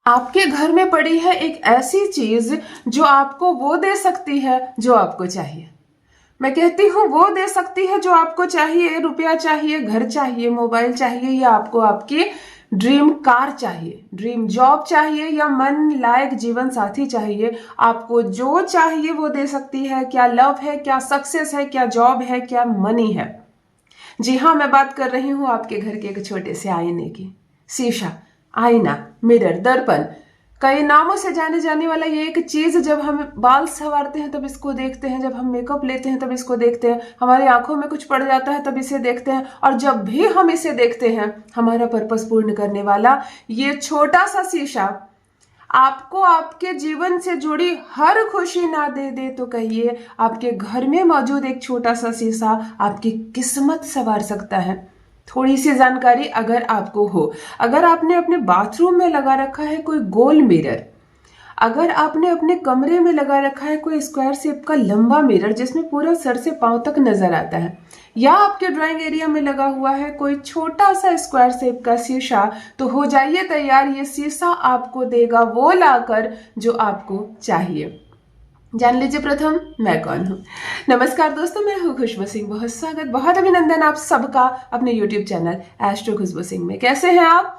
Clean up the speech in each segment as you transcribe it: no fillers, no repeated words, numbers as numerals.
आपके घर में पड़ी है एक ऐसी चीज जो आपको वो दे सकती है जो आपको चाहिए। मैं कहती हूँ वो दे सकती है जो आपको चाहिए। रुपया चाहिए, घर चाहिए, मोबाइल चाहिए, या आपको आपकी ड्रीम कार चाहिए, ड्रीम जॉब चाहिए, या मन लायक जीवन साथी चाहिए। आपको जो चाहिए वो दे सकती है। क्या लव है, क्या सक्सेस है, क्या जॉब है, क्या मनी है। जी हाँ, मैं बात कर रही हूँ आपके घर के एक छोटे से आईने की। शीशा, आईना, मिरर, दर्पण, कई नामों से जाने जाने वाला ये एक चीज। जब हम बाल संवारते हैं तब इसको देखते हैं, जब हम मेकअप लेते हैं तब इसको देखते हैं, हमारी आंखों में कुछ पड़ जाता है तब इसे देखते हैं, और जब भी हम इसे देखते हैं हमारा पर्पस पूर्ण करने वाला ये छोटा सा शीशा आपको आपके जीवन से जुड़ी हर खुशी ना दे दे तो कहिए आपके घर में मौजूद एक छोटा सा शीशा आपकी किस्मत संवार सकता है। थोड़ी सी जानकारी अगर आपको हो, अगर आपने अपने बाथरूम में लगा रखा है कोई गोल मिरर, अगर आपने अपने कमरे में लगा रखा है कोई स्क्वायर शेप का लंबा मिरर जिसमें पूरा सर से पांव तक नजर आता है, या आपके ड्राइंग एरिया में लगा हुआ है कोई छोटा सा स्क्वायर शेप का शीशा, तो हो जाइए तैयार। ये शीशा आपको देगा वो लाकर जो आपको चाहिए। जान लीजिए प्रथम मैं कौन हूँ। नमस्कार दोस्तों, मैं हूँ खुशबू सिंह। बहुत स्वागत, बहुत अभिनंदन आप सबका अपने YouTube चैनल एस्ट्रो खुशबू सिंह में। कैसे हैं आप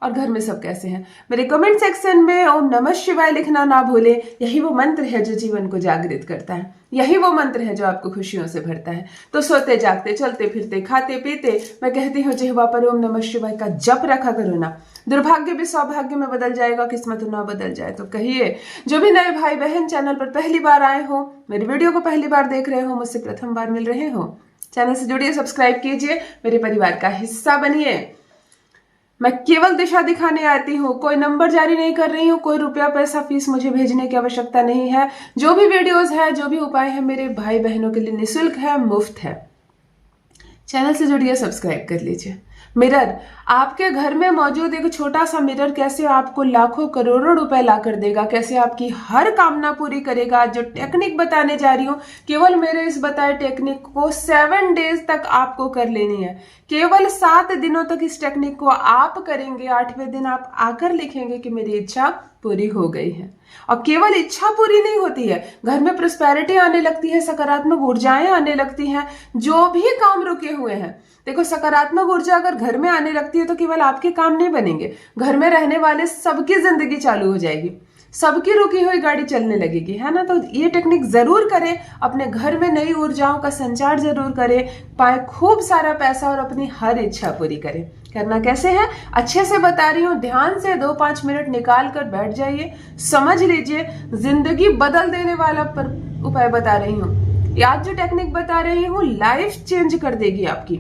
और घर में सब कैसे हैं? मेरे कमेंट सेक्शन में ओम नमः शिवाय लिखना ना भूलें। यही वो मंत्र है जो जीवन को जागृत करता है, यही वो मंत्र है जो आपको खुशियों से भरता है। तो सोते जागते, चलते फिरते, खाते पीते मैं कहती हूँ जिह्वा पर ओम नमः शिवाय का जप रखा करो ना। दुर्भाग्य भी सौभाग्य में बदल जाएगा, किस्मत ना बदल जाए तो कहिए। जो भी नए भाई बहन चैनल पर पहली बार आए हो, मेरी वीडियो को पहली बार देख रहे हो, मुझसे प्रथम बार मिल रहे हो, चैनल से जुड़िए, सब्सक्राइब कीजिए, मेरे परिवार का हिस्सा बनिए। मैं केवल दिशा दिखाने आती हूँ, कोई नंबर जारी नहीं कर रही हूँ, कोई रुपया पैसा फीस मुझे भेजने की आवश्यकता नहीं है। जो भी वीडियोस है, जो भी उपाय है मेरे भाई बहनों के लिए निःशुल्क है, मुफ्त है। चैनल से जुड़िए, सब्सक्राइब कर लीजिए। मिरर, आपके घर में मौजूद एक छोटा सा मिरर कैसे आपको लाखों करोड़ों रुपए ला कर देगा, कैसे आपकी हर कामना पूरी करेगा। जो टेक्निक बताने जा रही हूँ, केवल मेरे इस बताए टेक्निक को 7 डेज तक आपको कर लेनी है। केवल 7 दिनों तक इस टेक्निक को आप करेंगे। 8वें दिन आप आकर लिखेंगे कि मेरी इच्छा पूरी हो गई है। और केवल इच्छा पूरी नहीं होती है, घर में प्रॉस्पेरिटी आने लगती है, सकारात्मक ऊर्जाएं आने लगती हैं। जो भी काम रुके हुए हैं, देखो सकारात्मक ऊर्जा अगर घर में आने लगती है तो केवल आपके काम नहीं बनेंगे, घर में रहने वाले सबकी जिंदगी चालू हो जाएगी, सबकी रुकी हुई गाड़ी चलने लगेगी, है ना। तो ये टेक्निक जरूर करें, अपने घर में नई ऊर्जाओं का संचार जरूर करें, पाए खूब सारा पैसा और अपनी हर इच्छा पूरी करें। करना कैसे है अच्छे से बता रही हूँ, ध्यान से 2-5 मिनट निकाल कर बैठ जाइए, समझ लीजिए। जिंदगी बदल देने वाला उपाय बता रही हूँ, आज जो टेक्निक बता रही हूँ लाइफ चेंज कर देगी आपकी।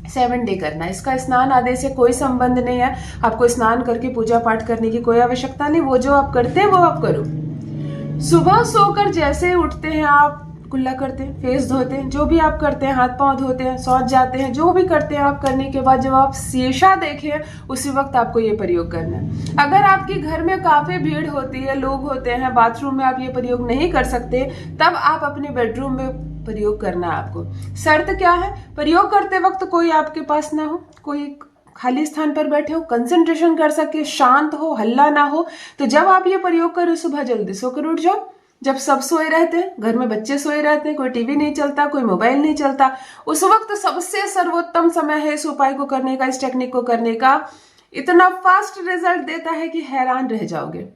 7 डे करना, इसका स्नान आदि से कोई संबंध नहीं है, आपको स्नान करके पूजा पाठ करने की कोई आवश्यकता नहीं। वो जो आप करते हैं वो आप करो। सुबह सोकर जैसे उठते हैं आप कुल्ला करते हैं, फेस धोते हैं, जो भी आप करते हैं, हाथ पांव धोते हैं, शौच जाते हैं, जो भी करते हैं आप करने के बाद जब आप शीशा देखें उसी वक्त आपको ये प्रयोग करना है। अगर आपके घर में काफी भीड़ होती है, लोग होते हैं, बाथरूम में आप ये प्रयोग नहीं कर सकते, तब आप अपने बेडरूम में प्रयोग करना है आपको। शर्त क्या है? प्रयोग करते वक्त कोई आपके पास ना हो, कोई खाली स्थान पर बैठे हो, कंसंट्रेशन कर सके, शांत हो, हल्ला ना हो। तो जब आप ये प्रयोग करो, सुबह जल्दी सोकर उठ जाओ, जब सब सोए रहते हैं, घर में बच्चे सोए रहते हैं, कोई टीवी नहीं चलता, कोई मोबाइल नहीं चलता, उस वक्त सबसे सर्वोत्तम समय है इस उपाय को करने का, इस टेक्निक को करने का। इतना फास्ट रिजल्ट देता है कि हैरान रह जाओगे।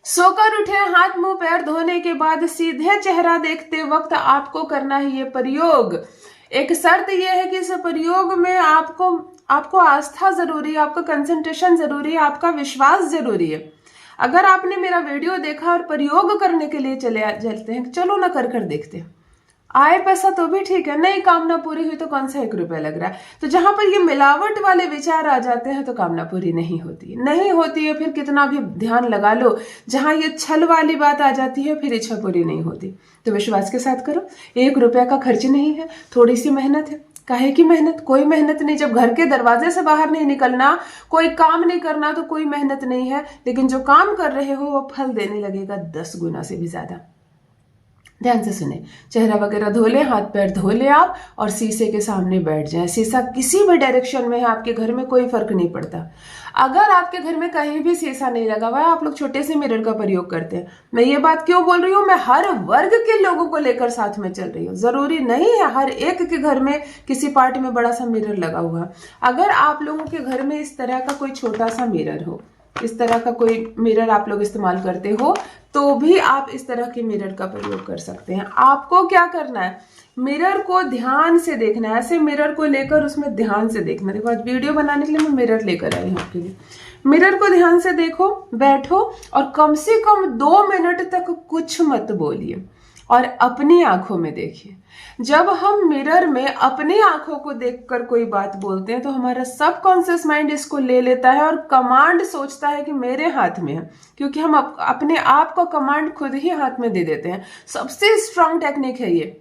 सोकर उठे, हाथ मुंह पैर धोने के बाद सीधे चेहरा देखते वक्त आपको करना है ये प्रयोग। एक शर्त यह है कि इस प्रयोग में आपको आस्था जरूरी है, आपका कंसंट्रेशन जरूरी है, आपका विश्वास जरूरी है। अगर आपने मेरा वीडियो देखा और प्रयोग करने के लिए चलते हैं, चलो ना कर देखते हैं, आए पैसा तो भी ठीक है, नहीं कामना पूरी हुई तो कौन सा 1 रुपया लग रहा है। तो जहां पर ये मिलावट वाले विचार आ जाते हैं तो कामना पूरी नहीं होती है, फिर कितना भी ध्यान लगा लो, जहां ये छल वाली बात आ जाती है फिर इच्छा पूरी नहीं होती। तो विश्वास के साथ करो, 1 रुपया का खर्च नहीं है, थोड़ी सी मेहनत है। काहे की मेहनत? कोई मेहनत नहीं। जब घर के दरवाजे से बाहर नहीं निकलना, कोई काम नहीं करना तो कोई मेहनत नहीं है, लेकिन जो काम कर रहे हो वो फल देने लगेगा 10 गुना से भी ज्यादा। ध्यान से सुने, चेहरा वगैरह धो ले, हाथ पैर धो ले आप, और शीशे के सामने बैठ जाए। शीशा किसी भी डायरेक्शन में है आपके घर में, कोई फर्क नहीं पड़ता। अगर आपके घर में कहीं भी शीशा नहीं लगा हुआ है, आप लोग छोटे से मिरर का प्रयोग करते हैं। मैं ये बात क्यों बोल रही हूँ, मैं हर वर्ग के लोगों को लेकर साथ में चल रही हूँ। जरूरी नहीं है हर एक के घर में किसी पार्ट में बड़ा सा मिरर लगा हुआ। अगर आप लोगों के घर में इस तरह का कोई छोटा सा मिरर हो, इस तरह का कोई मिरर आप लोग इस्तेमाल करते हो, तो भी आप इस तरह के मिरर का प्रयोग कर सकते हैं। आपको क्या करना है, मिरर को ध्यान से देखना है, ऐसे मिरर को लेकर उसमें ध्यान से देखना। देखो आज वीडियो बनाने के लिए मैं मिरर लेकर आई हूँ आपके लिए। मिरर को ध्यान से देखो, बैठो और कम से कम 2 मिनट तक कुछ मत बोलिए और अपनी आंखों में देखिए। जब हम मिरर में अपनी आंखों को देखकर कोई बात बोलते हैं तो हमारा सबकॉन्शियस माइंड इसको ले लेता है और कमांड सोचता है कि मेरे हाथ में है, क्योंकि हम अपने आप को कमांड खुद ही हाथ में दे देते हैं। सबसे स्ट्रांग टेक्निक है ये।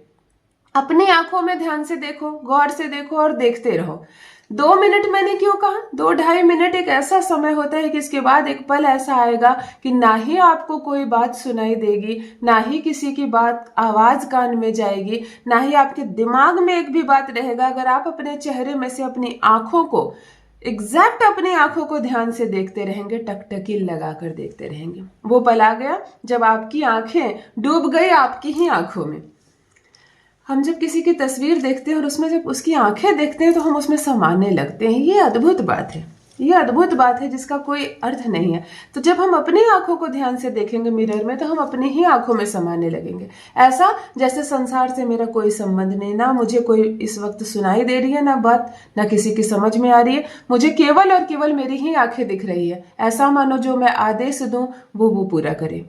अपनी आंखों में ध्यान से देखो, गौर से देखो और देखते रहो। 2 मिनट मैंने क्यों कहा, 2-2.5 मिनट एक ऐसा समय होता है कि इसके बाद एक पल ऐसा आएगा कि ना ही आपको कोई बात सुनाई देगी, ना ही किसी की बात आवाज कान में जाएगी, ना ही आपके दिमाग में एक भी बात रहेगा। अगर आप अपने चेहरे में से अपनी आंखों को एग्जैक्ट अपनी आंखों को ध्यान से देखते रहेंगे, टकटकी लगाकर देखते रहेंगे, वो पल आ गया जब आपकी आंखें डूब गई आपकी ही आंखों में। हम जब किसी की तस्वीर देखते हैं और उसमें जब उसकी आंखें देखते हैं तो हम उसमें समाने लगते हैं। ये अद्भुत बात है, ये अद्भुत बात है जिसका कोई अर्थ नहीं है। तो जब हम अपनी आंखों को ध्यान से देखेंगे मिरर में तो हम अपनी ही आंखों में समाने लगेंगे, ऐसा जैसे संसार से मेरा कोई संबंध नहीं, ना मुझे कोई इस वक्त सुनाई दे रही है ना बात, ना किसी की समझ में आ रही है, मुझे केवल और केवल मेरी ही आंखें दिख रही है। ऐसा मानो जो मैं आदेश दूं वो पूरा करे।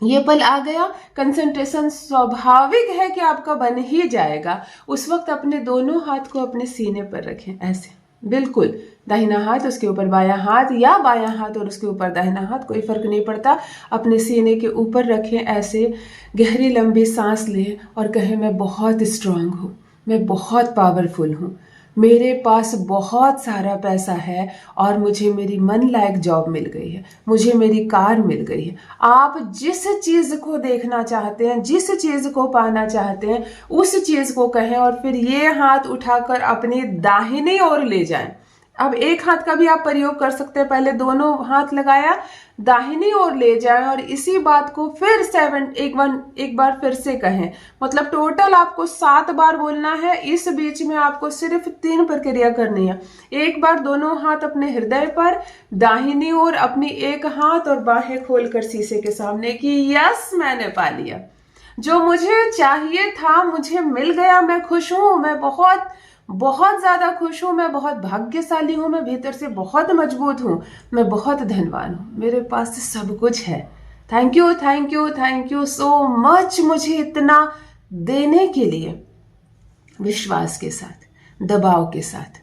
ये पल आ गया, कंसंट्रेशन स्वाभाविक है कि आपका बन ही जाएगा। उस वक्त अपने दोनों हाथ को अपने सीने पर रखें, ऐसे बिल्कुल, दाहिना हाथ उसके ऊपर बायां हाथ या बायां हाथ और उसके ऊपर दाहिना हाथ, कोई फर्क नहीं पड़ता, अपने सीने के ऊपर रखें। ऐसे गहरी लंबी सांस लें और कहें मैं बहुत स्ट्रांग हूँ, मैं बहुत पावरफुल हूँ, मेरे पास बहुत सारा पैसा है और मुझे मेरी मन लायक जॉब मिल गई है, मुझे मेरी कार मिल गई है। आप जिस चीज को देखना चाहते हैं, जिस चीज को पाना चाहते हैं, उस चीज को कहें और फिर ये हाथ उठाकर अपनी दाहिनी ओर ले जाएं। अब एक हाथ का भी आप प्रयोग कर सकते हैं, पहले दोनों हाथ लगाया, दाहिनी ओर ले जाएं और इसी बात को फिर एक बार फिर से कहें। मतलब टोटल आपको 7 बार बोलना है। इस बीच में आपको सिर्फ 3 प्रक्रिया करनी है। एक बार दोनों हाथ अपने हृदय पर, दाहिनी ओर अपनी एक हाथ और बाहें खोलकर शीशे के सामने की यस मैंने पा लिया, जो मुझे चाहिए था मुझे मिल गया, मैं खुश हूं, मैं बहुत ज्यादा खुश हूं, मैं बहुत भाग्यशाली हूं, मैं भीतर से बहुत मजबूत हूं, मैं बहुत धनवान हूं, मेरे पास सब कुछ है। Thank you thank you thank you so much मुझे इतना देने के लिए। विश्वास के साथ, दबाव के साथ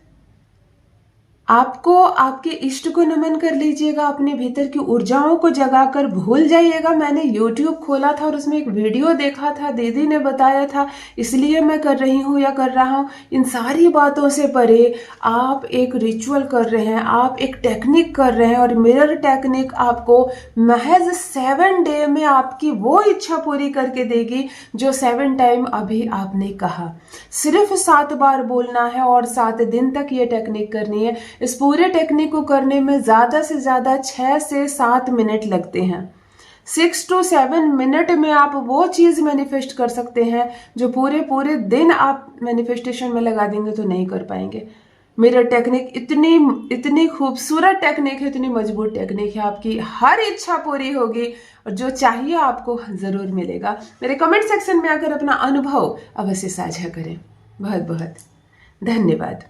आपको आपके इष्ट को नमन कर लीजिएगा, अपने भीतर की ऊर्जाओं को जगाकर भूल जाइएगा। मैंने YouTube खोला था और उसमें एक वीडियो देखा था, दीदी ने बताया था, इसलिए मैं कर रही हूँ या कर रहा हूँ। इन सारी बातों से परे आप एक रिचुअल कर रहे हैं, आप एक टेक्निक कर रहे हैं और मिरर टेक्निक आपको महज 7 डे में आपकी वो इच्छा पूरी करके देगी जो 7 टाइम अभी आपने कहा। सिर्फ 7 बार बोलना है और 7 दिन तक ये टेक्निक करनी है। इस पूरे टेक्निक को करने में ज्यादा से ज्यादा 6 से 7 मिनट लगते हैं। 6 to 7 मिनट में आप वो चीज मैनिफेस्ट कर सकते हैं जो पूरे दिन आप मैनिफेस्टेशन में लगा देंगे तो नहीं कर पाएंगे। मेरा टेक्निक इतनी खूबसूरत टेक्निक है, इतनी मजबूत टेक्निक है, आपकी हर इच्छा पूरी होगी और जो चाहिए आपको जरूर मिलेगा। मेरे कमेंट सेक्शन में आकर अपना अनुभव अवश्य साझा करें। बहुत बहुत धन्यवाद।